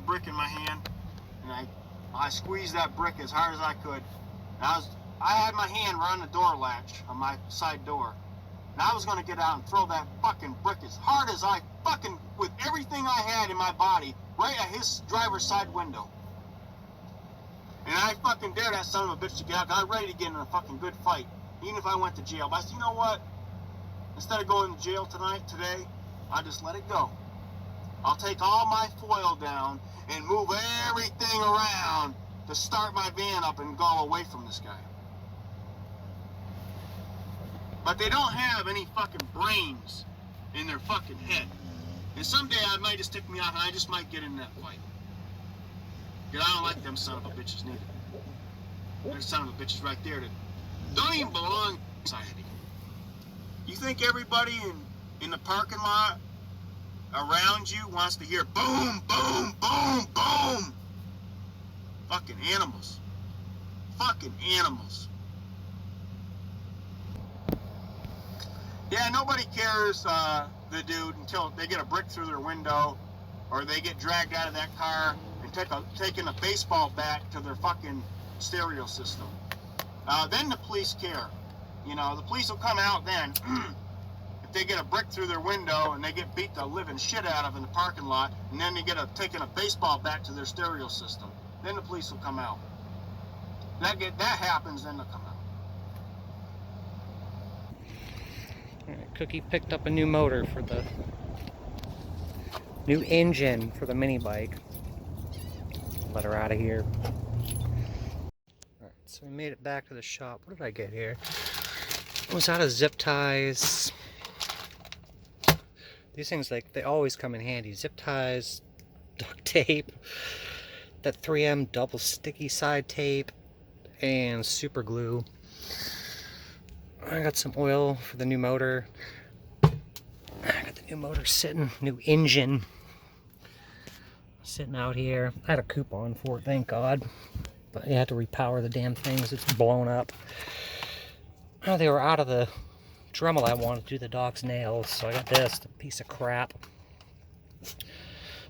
brick in my hand, and I squeezed that brick as hard as I could. And I had my hand right on the door latch on my side door. And I was going to get out and throw that fucking brick as hard as I fucking, with everything I had in my body, right at his driver's side window. And I fucking dared that son of a bitch to get out. I was ready to get in a fucking good fight, even if I went to jail. But I said, you know what? Instead of going to jail today, I'll just let it go. I'll take all my foil down and move everything around to start my van up and go away from this guy. But they don't have any fucking brains in their fucking head. And someday I might just stick me out and I just might get in that fight. Because I don't like them son of a bitches neither. There's son of a bitches right there that don't even belong in society. You think everybody in the parking lot around you wants to hear boom, boom, boom, boom? Fucking animals. Fucking animals. Yeah, nobody cares, the dude, until they get a brick through their window or they get dragged out of that car and taking a baseball bat to their fucking stereo system. Then the police care. You know, the police will come out then if they get a brick through their window and they get beat the living shit out of in the parking lot, and then they get taking a baseball bat to their stereo system. Then the police will come out. That happens, then they'll come out. Cookie picked up a new motor for the new engine for the mini bike. Let her out of here. Alright, so we made it back to the shop. What did I get here? I was out of zip ties. These things, like, they always come in handy. Zip ties, duct tape, that 3M double sticky side tape, and super glue. I got some oil for the new motor. I got the new motor sitting, new engine sitting out here. I had a coupon for it, thank God. But you had to repower the damn things. It's blown up. Oh, they were out of the Dremel I wanted to do the dog's nails, so I got this, a piece of crap.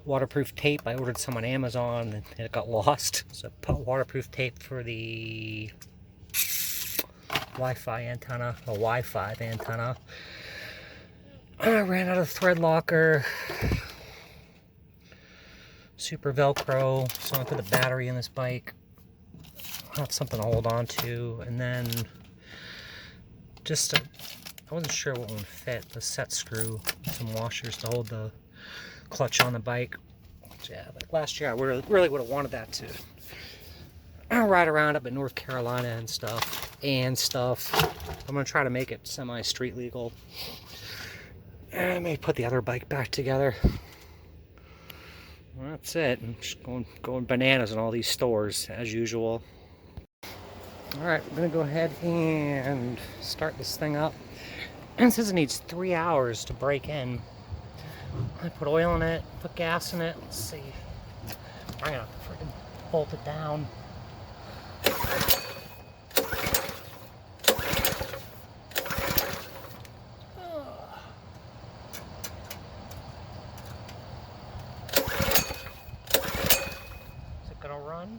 Waterproof tape. I ordered some on Amazon and it got lost. So I put waterproof tape for the Wi-Fi antenna, a Wi-Fi antenna. I ran out of thread locker, super Velcro, so I put a battery in this bike. I'll have something to hold on to, and then just I wasn't sure what would fit, the set screw, some washers to hold the clutch on the bike. Yeah, like last year I really would have wanted that to ride around up in North Carolina and stuff. I'm gonna try to make it semi-street legal. And I may put the other bike back together. Well, that's it. I'm just going bananas in all these stores as usual. Alright, we're gonna go ahead and start this thing up. And it says it needs 3 hours to break in. I put oil in it, put gas in it. Let's see. I'm gonna freaking bolt it down. Is it gonna run?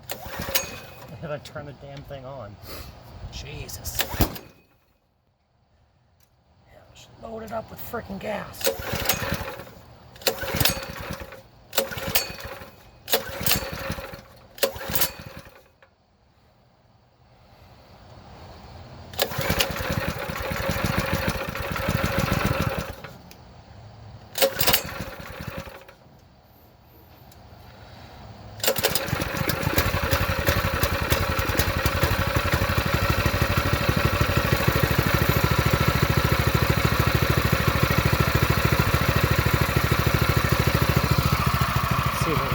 I haven't turned the damn thing on. Jesus. Yeah, just load it up with freaking gas.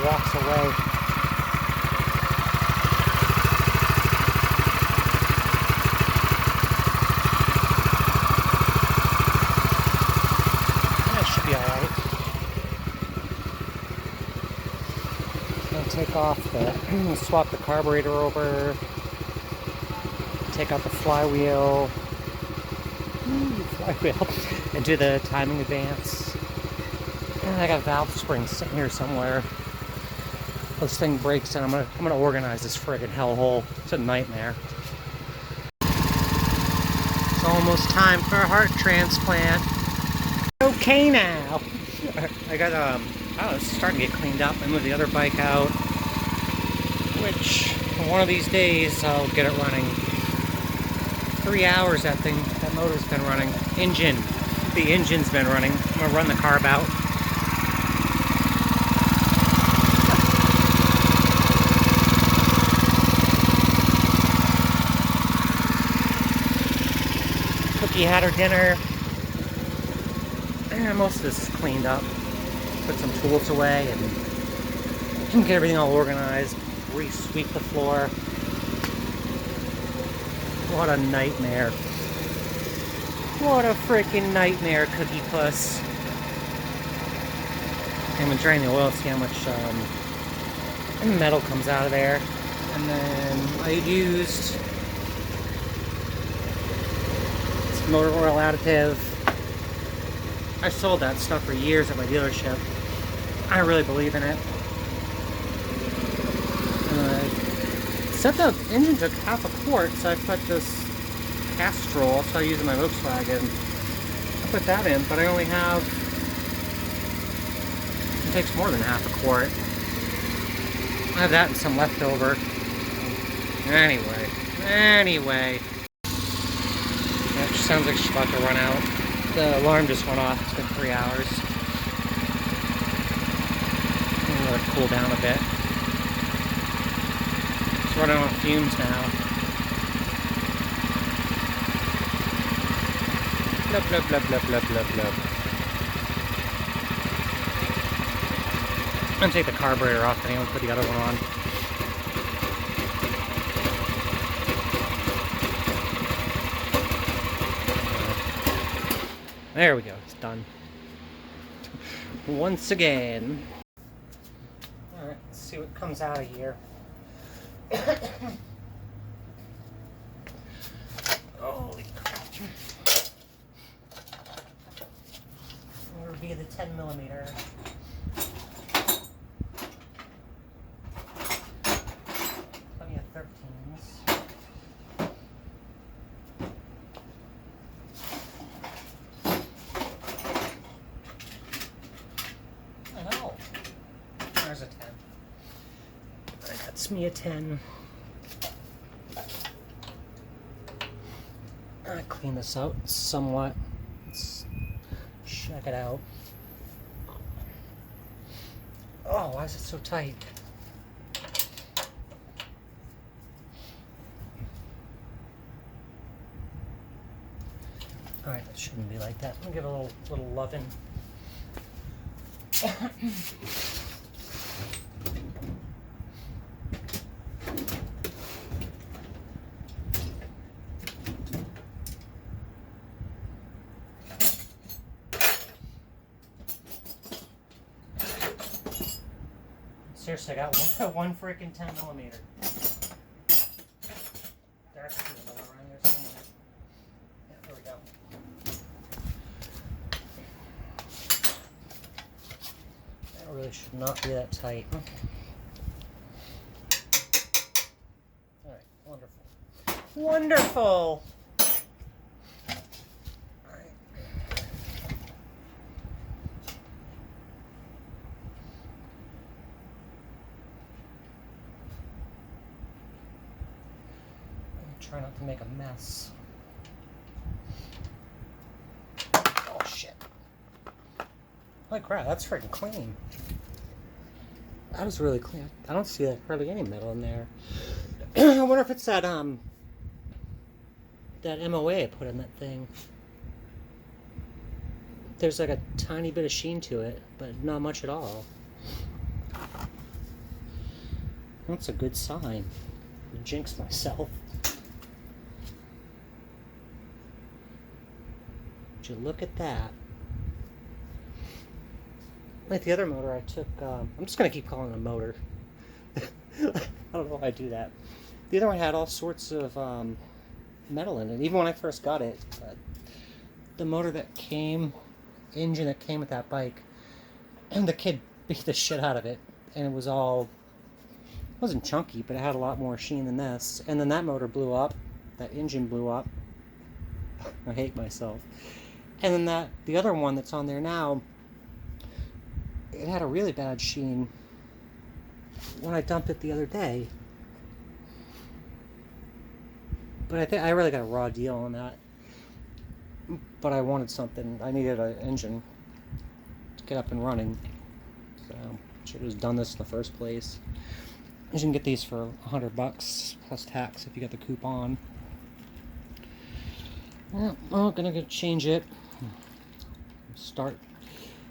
Walks away. That should be alright. Gonna take off the swap the carburetor over, take out the flywheel, and do the timing advance. And I got a valve spring sitting here somewhere. this thing breaks and I'm gonna organize this friggin' hellhole. It's a nightmare. It's almost time for a heart transplant. Okay now. I got oh, it's starting to get cleaned up. I moved the other bike out, which one of these days I'll get it running. 3 hours that motor's been running. The engine's been running. I'm gonna run the carb out. Cookie had her dinner. And most of this is cleaned up. Put some tools away and get everything all organized. Re-sweep the floor. What a nightmare. What a freaking nightmare, Cookie Puss. I'm gonna drain the oil, see how much metal comes out of there. And then I used some motor oil additive. I sold that stuff for years at my dealership. I really believe in it. Set the engine took half a quart, so I put this Castrol, so I use in my Volkswagen. I put that in, but I only have, it takes more than half a quart. I have that and some leftover. Anyway. That sounds like she's about to run out. The alarm just went off, it's been 3 hours. I'm gonna let it cool down a bit. It's running on fumes now. Blub, blub, blub, blub, blub, blub, blub. I'm gonna take the carburetor off and I'm gonna put the other one on. There we go, it's done. Once again. Alright, let's see what comes out of here. Holy crap. We'll review the 10mm. Plenty of 13s. Oh, there's a 10. That's me a 10. I clean this out somewhat. Let's check it out. Oh, why is it so tight? Alright, it shouldn't be like that. I'm gonna give it a little loving. Seriously, I got one freaking 10mm. There's two of them around there somewhere. Yeah, there we go. That really should not be that tight. Alright, wonderful. Wonderful! Try not to make a mess. Oh shit. Holy crap, that's freaking clean. That was really clean. I don't see hardly any metal in there. I wonder if it's that MOA I put in that thing. There's like a tiny bit of sheen to it, but not much at all. That's a good sign. I jinxed myself. Would you look at that? Like the other motor I took, I'm just going to keep calling it a motor. I don't know why I do that. The other one had all sorts of metal in it, even when I first got it. The motor that came, engine that came with that bike, and the kid beat the shit out of it, and it was all It wasn't chunky, but it had a lot more sheen than this. And then that motor blew up. That engine blew up. I hate myself. And then the other one that's on there now, it had a really bad sheen when I dumped it the other day. But I think I really got a raw deal on that. But I wanted something. I needed an engine to get up and running. So should have done this in the first place. You can get these for $100 plus tax if you get the coupon. Well, gonna go change it.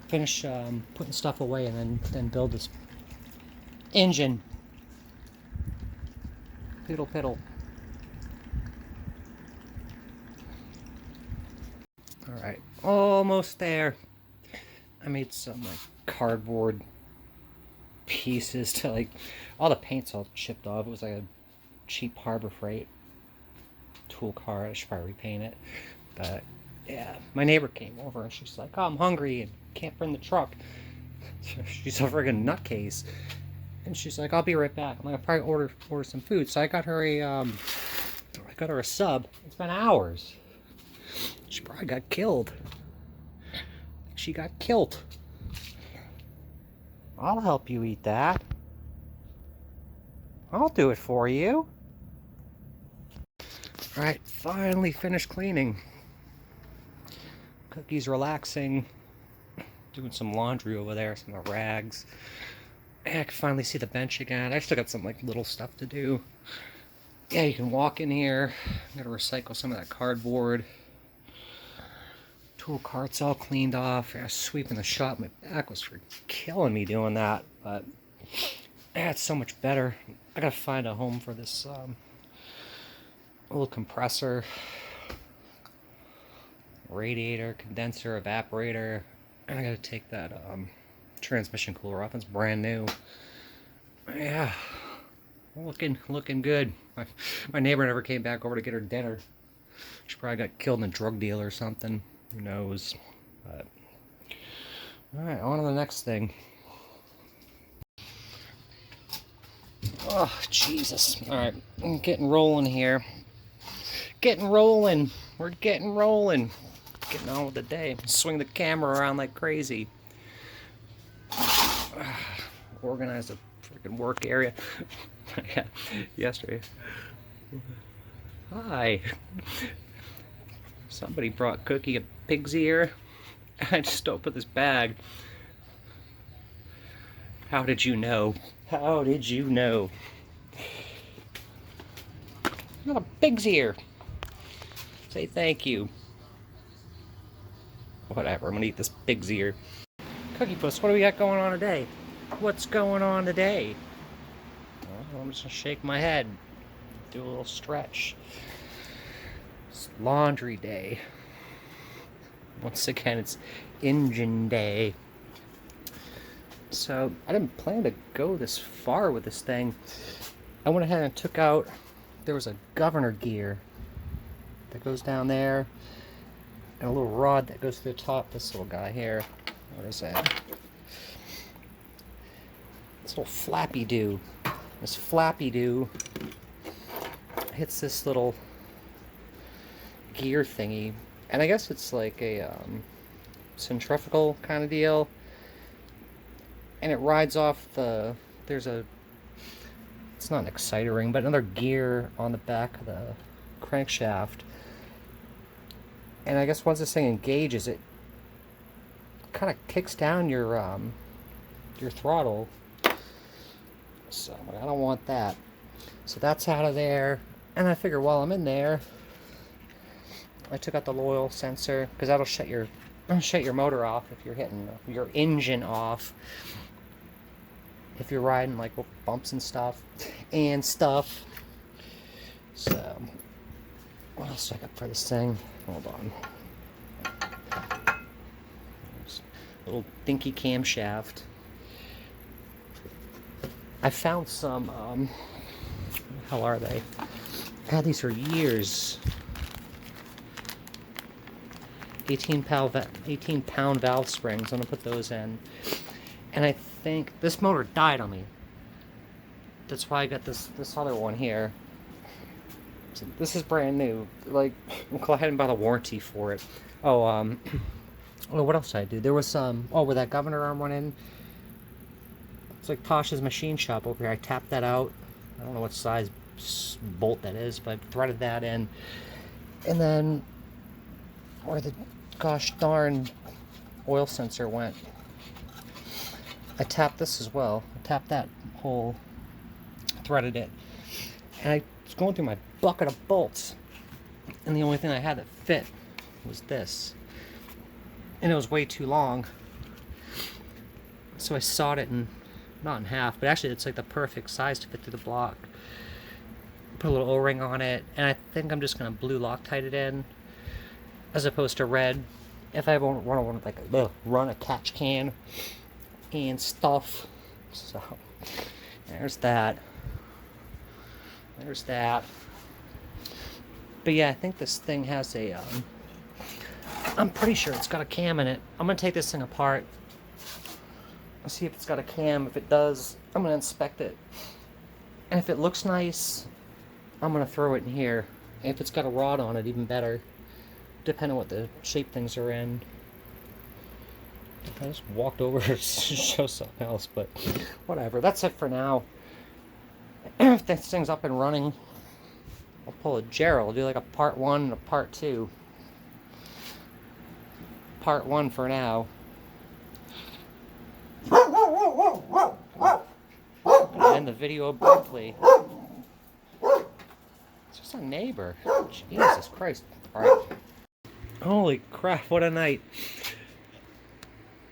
Finish putting stuff away, and then build this engine. Piddle piddle. All right, almost there. I made some like cardboard pieces to like all the paint's all chipped off. It was like a cheap Harbor Freight tool car. I should probably repaint it, but yeah, my neighbor came over and she's like, "Oh, I'm hungry and can't bring the truck." She's a friggin' nutcase, and she's like, "I'll be right back." I'm like, "I'll probably order some food." So I got her a sub. It's been hours. She probably got killed. She got killed. I'll help you eat that. I'll do it for you. Alright, finally finished cleaning. Cookie's relaxing. Doing some laundry over there, some of the rags. And I can finally see the bench again. I still got some like little stuff to do. Yeah, you can walk in here. I'm gonna recycle some of that cardboard. Tool cart's all cleaned off. I was sweeping the shop. My back was for killing me doing that, but yeah, it's so much better. I gotta find a home for this old compressor, radiator, condenser, evaporator, and I gotta take that transmission cooler off. It's brand new. Yeah, looking good. My neighbor never came back over to get her dinner. She probably got killed in a drug deal or something. Who knows? But alright, on to the next thing. Oh, Jesus. Alright, I'm getting rolling here. Getting rolling. We're getting rolling. Getting on with the day. Swing the camera around like crazy. Organize a freaking work area. Yesterday. Hi. Somebody brought Cookie a pig's ear. I just opened this bag. How did you know? How did you know? Got a pig's ear. Say thank you. Whatever, I'm gonna eat this pig's ear. Cookie Puss, what do we got going on today? What's going on today? Well, I'm just gonna shake my head. Do a little stretch. It's laundry day. Once again, it's engine day. So I didn't plan to go this far with this thing. I went ahead and took out, there was a governor gear that goes down there, and a little rod that goes to the top. This little guy here. What is that? This little flappy do. This flappy do hits this little gear thingy, and I guess it's like a centrifugal kind of deal, and it rides off the, it's not an exciter ring, but another gear on the back of the crankshaft, and I guess once this thing engages, it kind of kicks down your throttle. So I don't want that. So that's out of there, and I figure while I'm in there, I took out the oil sensor, because that'll shut your motor off if you're hitting your engine off. If you're riding like with bumps and stuff. So what else do I got for this thing? Hold on. There's a little dinky camshaft. I found some what the hell are they? I've had these for years. 18-pound valve springs. I'm gonna put those in. And I think this motor died on me. that's why I got this other one here. So this is brand new. Like, go ahead and buy the warranty for it. Oh, well, what else did I do? There was some, oh, where that governor arm went in. It's like Tosh's machine shop over here. I tapped that out. I don't know what size bolt that is, but I threaded that in. And then, where the gosh darn oil sensor went, I tapped this as well. I tapped that hole, threaded it. And I was going through my bucket of bolts, and the only thing I had that fit was this. And it was way too long. So I sawed it in, not in half, but actually it's like the perfect size to fit through the block. Put a little O-ring on it, and I think I'm just gonna blue Loctite it in, as opposed to red. If I want to like run a catch can and stuff. So there's that. There's that. But yeah, I think this thing has a. I'm pretty sure it's got a cam in it. I'm gonna take this thing apart. See if it's got a cam. If it does, I'm gonna inspect it. And if it looks nice, I'm gonna throw it in here. And if it's got a rod on it, even better. Depending on what the shape things are in. I just walked over to show something else, but whatever. That's it for now. If this thing's up and running, I'll pull a Gerald. I'll do like a part 1 and a part 2. Part 1 for now. And end the video abruptly. It's just a neighbor. Jesus Christ. Alright. Holy crap, what a night.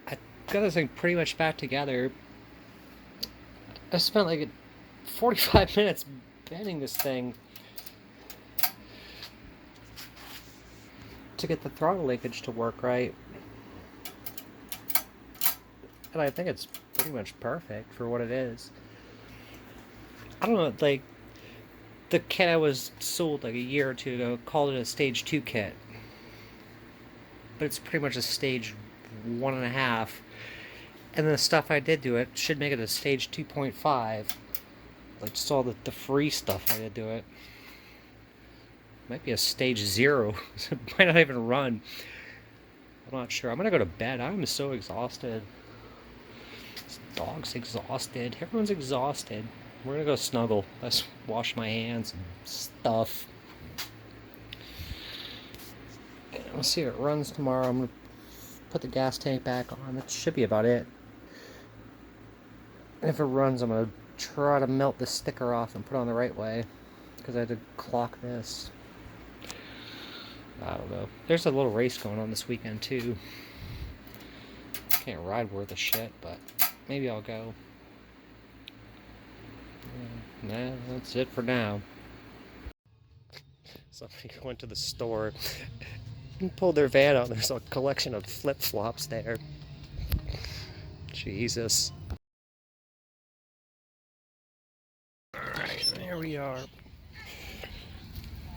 I got this thing pretty much back together. I spent like 45 minutes bending this thing to get the throttle linkage to work right. And I think it's pretty much perfect for what it is. I don't know, like, the kit I was sold like a year or two ago called it a stage 2 kit. But it's pretty much a stage 1.5. And the stuff I did to it should make it a stage 2.5. Like, just all the free stuff I did to it. Might be a stage 0. It might not even run. I'm not sure. I'm gonna go to bed. I'm so exhausted. This dog's exhausted. Everyone's exhausted. We're gonna go snuggle. Let's wash my hands and stuff. We'll see if it runs tomorrow. I'm gonna put the gas tank back on. That should be about it. And if it runs, I'm gonna try to melt the sticker off and put it on the right way, because I had to clock this. I don't know. There's a little race going on this weekend too. Can't ride worth a shit, but maybe I'll go. Nah, that's it for now. Somebody went to the store and pulled their van out. There's a collection of flip-flops there. Jesus. Alright, there we are.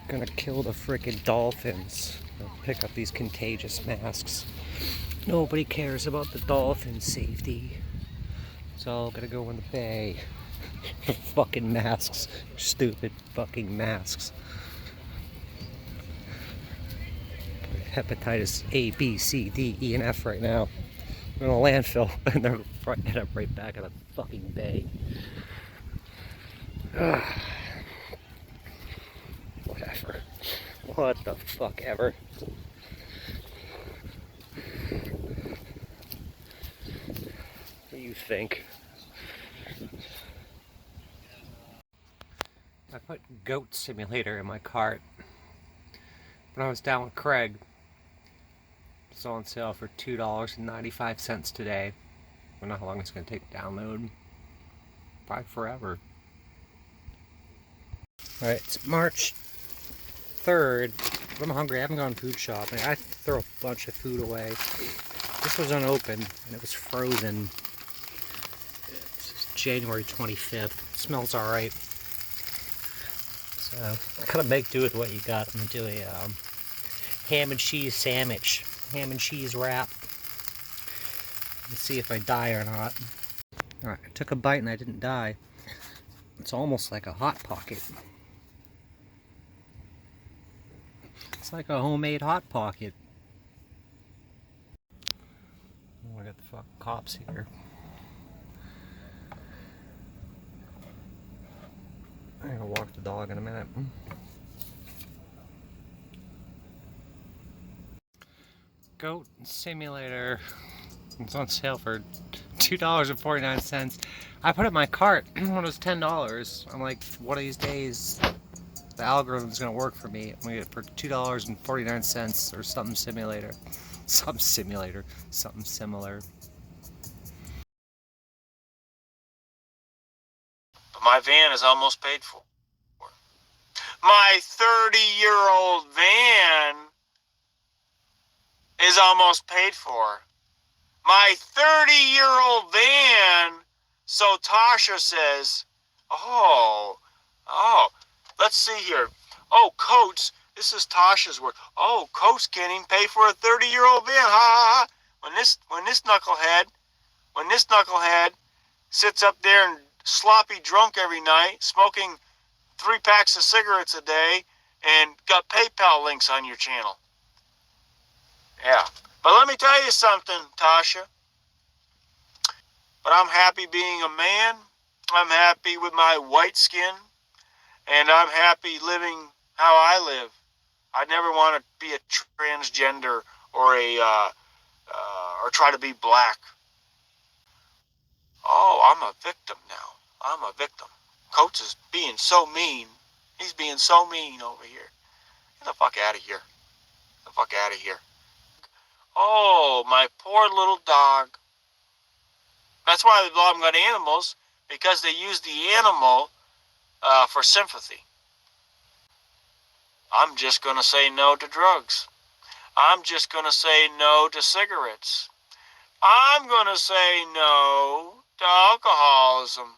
Gonna kill the frickin' dolphins. I'll pick up these contagious masks. Nobody cares about the dolphin safety. It's all gonna go in the bay. Fucking masks. Stupid fucking masks. Hepatitis A, B, C, D, E, and F right now. We're in a landfill, and they're end up right back in the fucking bay. Whatever. What the fuck ever. What do you think? I put Goat Simulator in my cart when I was down with Craig. It's on sale for $2.95 today. I don't know how long it's going to take to download. Probably forever. Alright, it's March 3rd. I'm hungry. I haven't gone food shopping. I throw a bunch of food away. This was unopened and it was frozen. It's January 25th. It smells alright. So, I gotta make do with what you got. I'm gonna do a ham and cheese sandwich. Ham and cheese wrap. Let's see if I die or not. Alright, I took a bite and I didn't die. It's almost like a Hot Pocket. It's like a homemade Hot Pocket. Oh, I got the fucking cops here. I'm gonna walk the dog in a minute. Goat Simulator. It's on sale for $2.49. I put it in my cart when it was $10. I'm like, one of these days, the algorithm's gonna work for me. I'm gonna get it for $2.49 or something simulator. Something simulator. Something similar. My van is almost paid for. My 30-year-old van is almost paid for. My 30-year-old van, so Tasha says, oh, let's see here. Oh, Coates, this is Tasha's word. Oh, Coates can't even pay for a 30-year-old van, ha ha ha. When this knucklehead sits up there and sloppy drunk every night, smoking 3 packs of cigarettes a day, and got PayPal links on your channel. Yeah. But let me tell you something, Tasha. But I'm happy being a man. I'm happy with my white skin. And I'm happy living how I live. I never want to be a transgender or or try to be black. Oh, I'm a victim now. I'm a victim. Coates is being so mean. He's being so mean over here. Get the fuck out of here. Get the fuck out of here. Oh, my poor little dog. That's why they love got animals, because they use the animal for sympathy. I'm just going to say no to drugs. I'm just going to say no to cigarettes. I'm going to say no to alcoholism.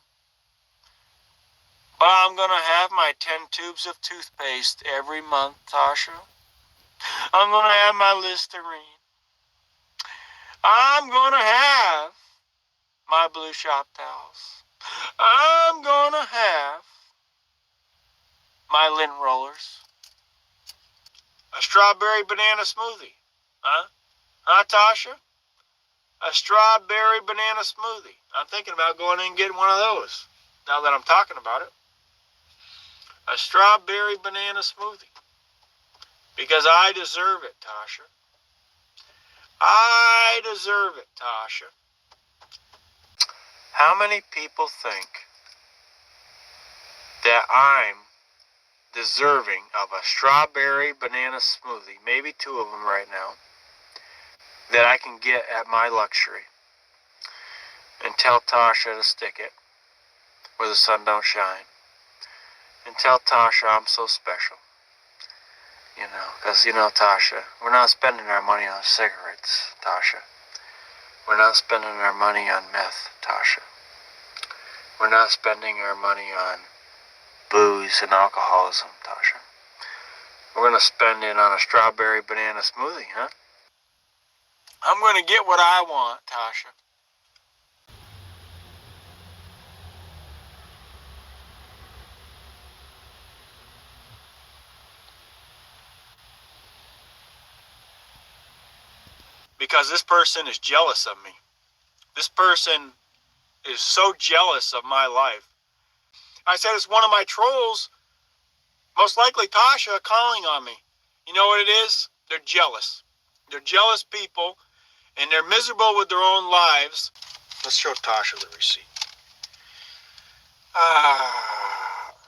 But I'm going to have my 10 tubes of toothpaste every month, Tasha. I'm going to have my Listerine. I'm going to have my blue shop towels. I'm going to have my lint rollers. A strawberry banana smoothie. Huh? Huh, Tasha? A strawberry banana smoothie. I'm thinking about going in and getting one of those, now that I'm talking about it. A strawberry banana smoothie. Because I deserve it, Tasha. I deserve it, Tasha. How many people think that I'm deserving of a strawberry banana smoothie, maybe 2 of them right now, that I can get at my luxury, and tell Tasha to stick it where the sun don't shine, and tell Tasha I'm so special, because, Tasha, we're not spending our money on cigarettes, Tasha. We're not spending our money on meth, Tasha. We're not spending our money on booze and alcoholism, Tasha. We're going to spend it on a strawberry banana smoothie, huh? I'm going to get what I want, Tasha. Because this person is jealous of me. This person is so jealous of my life. I said it's one of my trolls, most likely Tasha, calling on me. You know what it is? They're jealous. They're jealous people, and they're miserable with their own lives. Let's show Tasha the receipt.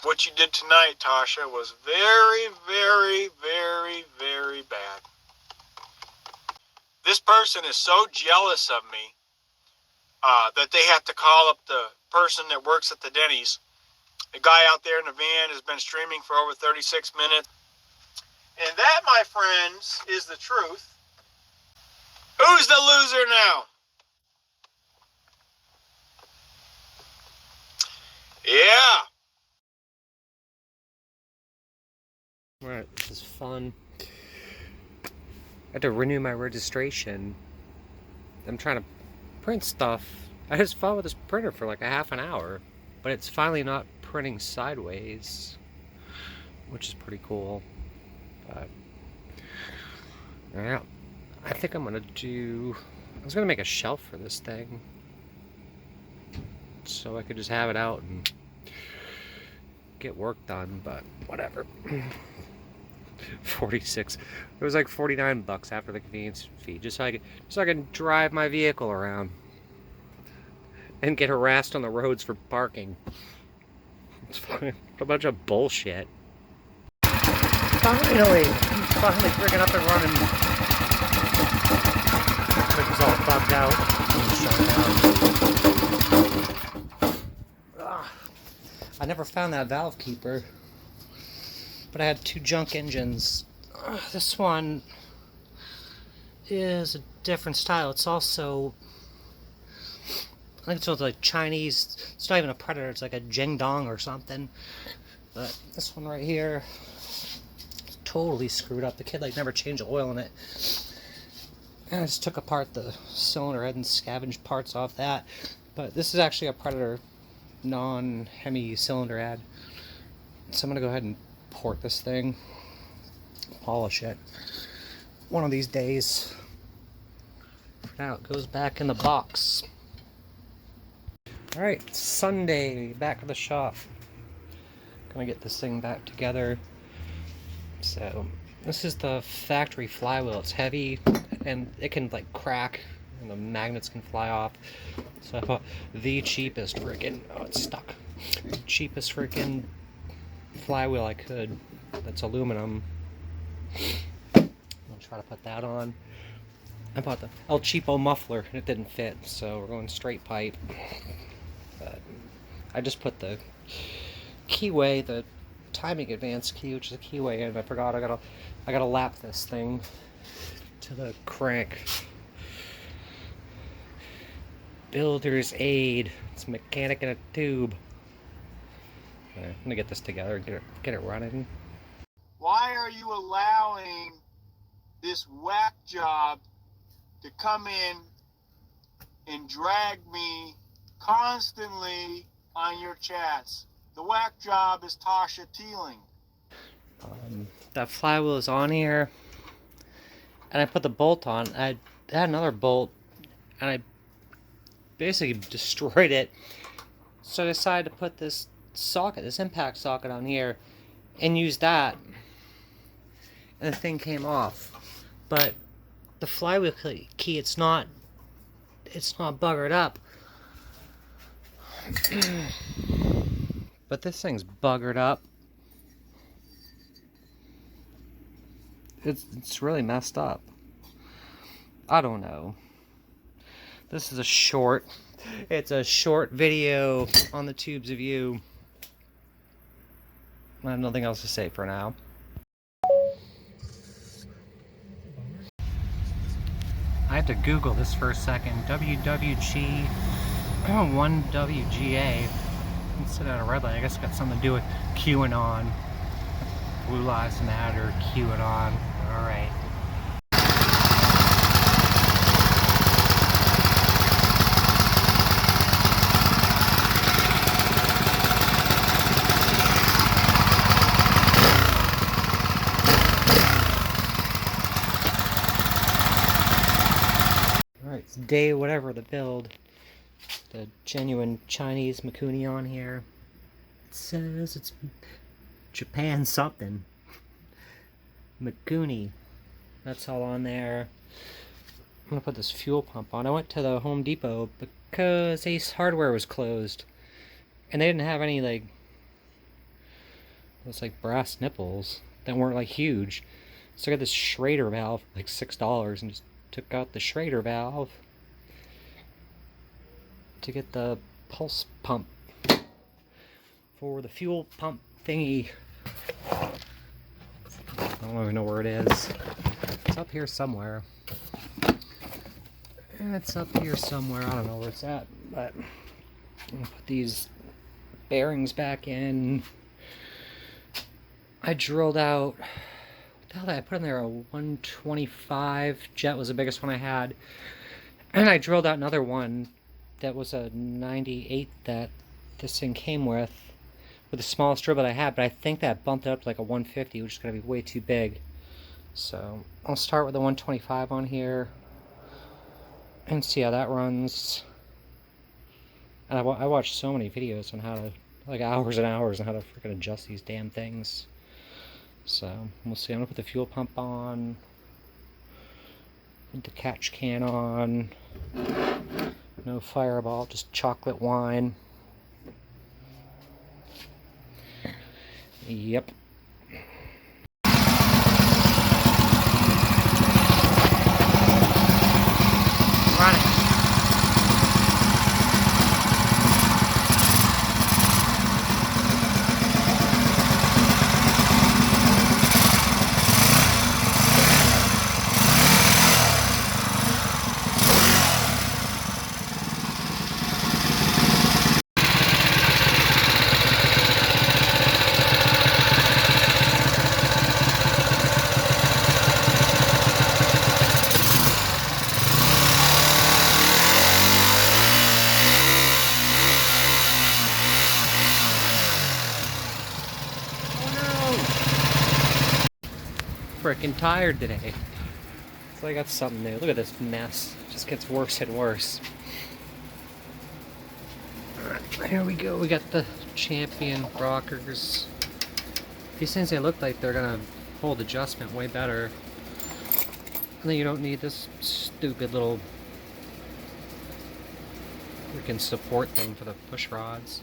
What you did tonight, Tasha, was very, very, very, very bad. This person is so jealous of me that they have to call up the person that works at the Denny's. The guy out there in the van has been streaming for over 36 minutes. And that, my friends, is the truth. Who's the loser now? Yeah. Alright, this is fun. I had to renew my registration. I'm trying to print stuff. I just fought with this printer for like a half an hour, but it's finally not printing sideways, which is pretty cool. But yeah, I think I was gonna make a shelf for this thing, so I could just have it out and get work done, but whatever. 46. It was like 49 bucks after the convenience fee, just so I can drive my vehicle around and get harassed on the roads for parking. It's a bunch of bullshit. Finally freaking up and running. It was all bugged out. I never found that valve keeper, but I had 2 junk engines. This one is a different style. It's also, I think it's like Chinese. It's not even a Predator. It's like a Jingdong or something. But this one right here is totally screwed up. The kid like never changed the oil in it. And I just took apart the cylinder head and scavenged parts off that. But this is actually a Predator non-Hemi cylinder head. So I'm gonna go ahead and port this thing, polish it one of these days. For now, it goes back in the box. Alright, Sunday, back to the shop. Gonna get this thing back together. So, this is the factory flywheel. It's heavy and it can like crack and the magnets can fly off. So I bought the cheapest freaking, oh it's stuck, cheapest freaking flywheel I could. That's aluminum. I'm gonna try to put that on. I bought the El Cheapo muffler and it didn't fit, so we're going straight pipe. But I just put the keyway, the timing advance key, which is a keyway in. I forgot I gotta lap this thing to the crank. Builder's aid. It's a mechanic in a tube. I'm gonna get this together and get it running. Why are you allowing this whack job to come in and drag me constantly on your chats? The whack job is Tasha Teeling. That flywheel is on here, and I put the bolt on. I had another bolt, and I basically destroyed it. So I decided to put this socket, this impact socket on here, and use that. And the thing came off. But the flywheel key, it's not buggered up. But this thing's buggered up. It's really messed up. I don't know. This is a short video on the tubes of you. I have nothing else to say for now. I had to Google this for a second. WWG 1WGA. Instead of a red light, I guess it got something to do with QAnon. Blue Lives Matter, QAnon. Alright. Alright, it's day whatever the build. The genuine Chinese Mikuni on here. It says it's Japan something. Mikuni. That's all on there. I'm gonna put this fuel pump on. I went to the Home Depot because Ace Hardware was closed. And they didn't have any like those like brass nipples that weren't like huge. So I got this Schrader valve for like $6 and just took out the Schrader valve to get the pulse pump for the fuel pump thingy. I don't even know where it is. It's up here somewhere. It's up here somewhere. I don't know where it's at, but I'm gonna put these bearings back in. I drilled out, what the hell did I put in there? A 125 jet was the biggest one I had. And I drilled out another one that was a 98 that this thing came with with the smallest drill that I had, but I think that bumped it up to like a 150, which is going to be way too big. So I'll start with the 125 on here and see how that runs. And I watched so many videos on how to, like hours and hours on how to freaking adjust these damn things. So we'll see. I'm going to put the fuel pump on, put the catch can on, no Fireball, just chocolate wine. Yep. Running. Freaking tired today. So I got something new. Look at this mess. It just gets worse and worse. Alright, here we go. We got the Champion rockers. These things, they look like they're gonna hold adjustment way better. And then you don't need this stupid little freaking support thing for the push rods.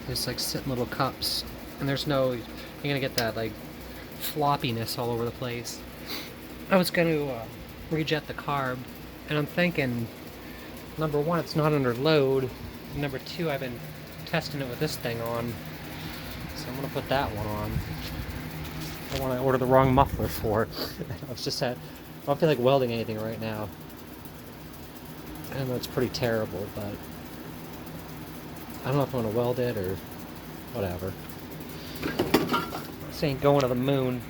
There's like sitting little cups. And there's no, you're gonna get that like floppiness all over the place. I was going to rejet the carb, and I'm thinking, number one, it's not under load. Number two, I've been testing it with this thing on, so I'm going to put that one on. I want to order the wrong muffler for. I was just at, I don't feel like welding anything right now. I know it's pretty terrible, but I don't know if I'm going to weld it or whatever. This ain't going to the moon,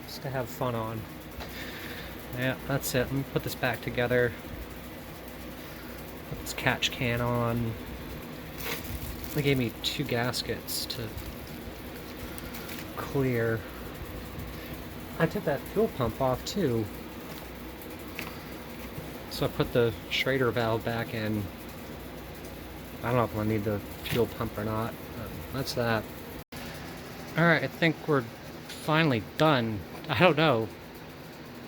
just to have fun on. Yeah, that's it. Let me put this back together. Put this catch can on. They gave me 2 gaskets to clear. I took that fuel pump off too. So I put the Schrader valve back in. I don't know if I'm gonna need the fuel pump or not, but that's that. Alright, I think we're finally done. I don't know.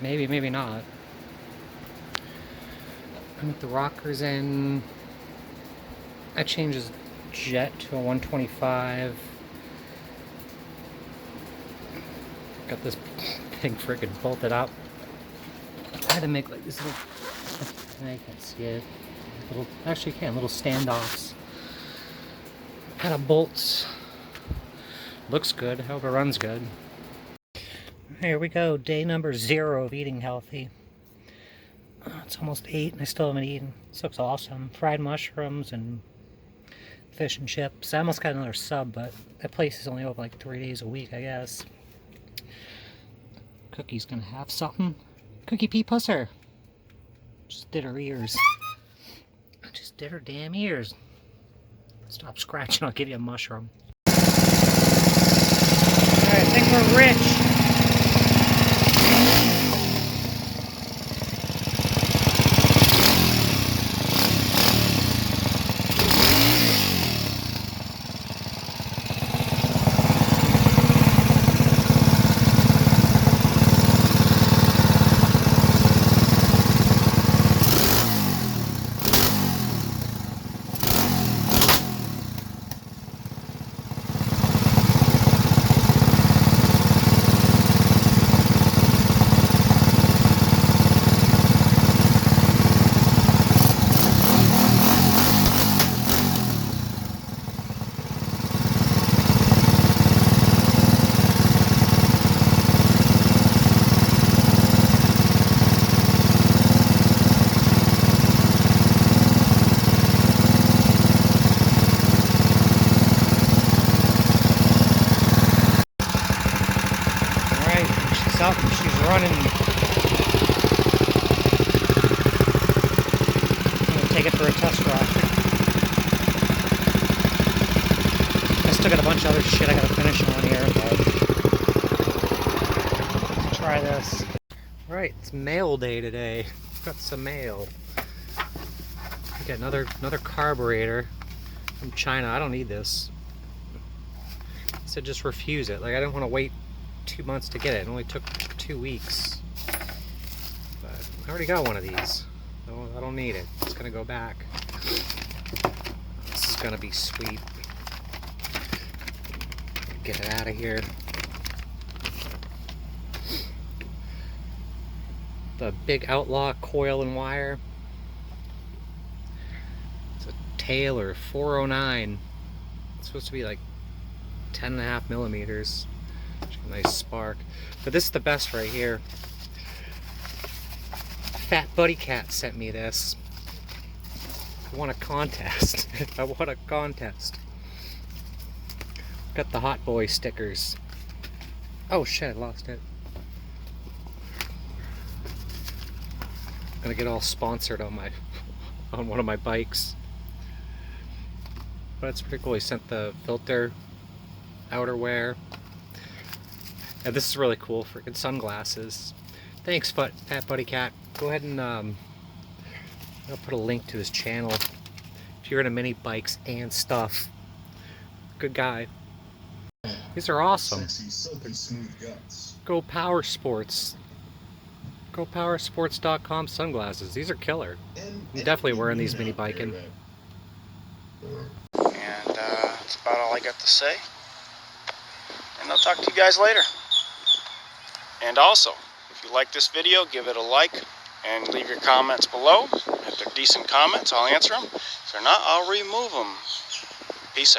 Maybe, maybe not. I put the rockers in. I changed his jet to a 125. Got this thing freaking bolted up. I had to make like this little, I can't see it. Little, actually you can, little standoffs. Kind of bolts. Looks good, hope it runs good. Here we go, day number 0 of eating healthy. It's almost 8 and I still haven't eaten. This looks awesome. Fried mushrooms and fish and chips. I almost got another sub, but that place is only open like 3 days a week, I guess. Cookie's gonna have something. Cookie Pea Pusser. Just did her ears. Just did her damn ears. Stop scratching, I'll give you a mushroom. Alright, I think we're rich. Up, she's running. I'm gonna take it for a test ride. still got a bunch of other shit I gotta finish on here, but let's try this. Alright, it's mail day today. Got some mail. Got another carburetor from China. I don't need this. It said just refuse it. Like, I didn't want to wait 2 months to get it. It only took 2 weeks. But I already got one of these. So I don't need it. It's gonna go back. This is gonna be sweet. Get it out of here. The big Outlaw coil and wire. It's a Taylor 409. It's supposed to be like 10.5 millimeters. A nice spark. But this is the best right here. Fat Buddy Cat sent me this. I won a contest. I won a contest. Got the Hot Boy stickers. Oh shit, I lost it. Gonna get all sponsored on one of my bikes. But it's pretty cool. He sent the filter, outerwear. And this is really cool. Freaking sunglasses. Thanks, Fat Buddy Cat. Go ahead and I'll put a link to his channel if you're into mini bikes and stuff. Good guy. These are awesome. Go Power Sports. GoPowersports.com sunglasses. These are killer. I'm definitely wearing these mini biking. And that's about all I got to say. And I'll talk to you guys later. And also, if you like this video, give it a like and leave your comments below. If they're decent comments, I'll answer them. If they're not, I'll remove them. Peace out.